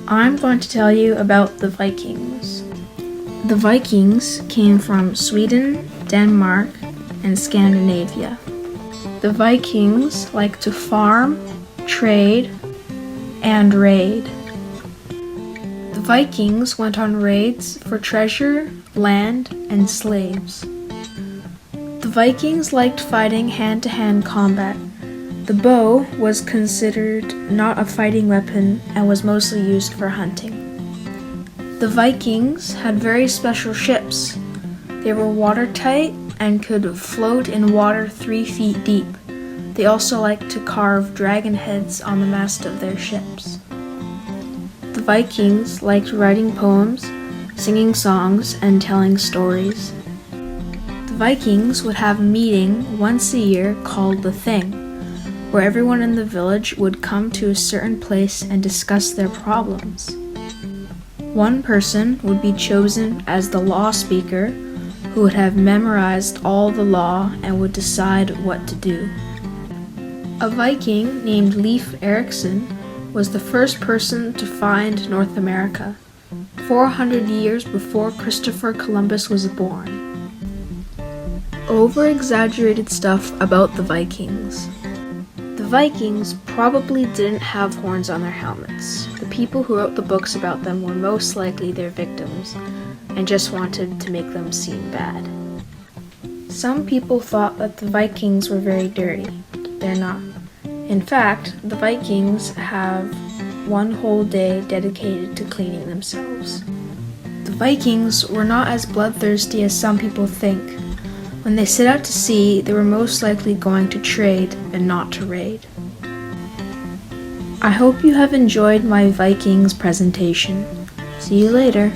I'm going to tell you about the Vikings. The Vikings came from Sweden, Denmark, and Scandinavia. The Vikings liked to farm, trade, and raid. The Vikings went on raids for treasure, land, and slaves. The Vikings liked fighting hand-to-hand combat. The bow was considered not a fighting weapon and was mostly used for hunting. The Vikings had very special ships. They were watertight and could float in water 3 feet deep. They also liked to carve dragon heads on the mast of their ships. The Vikings liked writing poems, singing songs, and telling stories. The Vikings would have a meeting once a year called the Thing, where everyone in the village would come to a certain place and discuss their problems. One person would be chosen as the law speaker, who would have memorized all the law and would decide what to do. A Viking named Leif Erikson was the first person to find North America, 400 years before Christopher Columbus was born. Over-exaggerated stuff about the Vikings. The Vikings probably didn't have horns on their helmets. The people who wrote the books about them were most likely their victims and just wanted to make them seem bad. Some people thought that the Vikings were very dirty. They're not. In fact, the Vikings have one whole day dedicated to cleaning themselves. The Vikings were not as bloodthirsty as some people think. When they set out to sea, they were most likely going to trade and not to raid. I hope you have enjoyed my Vikings presentation. See you later.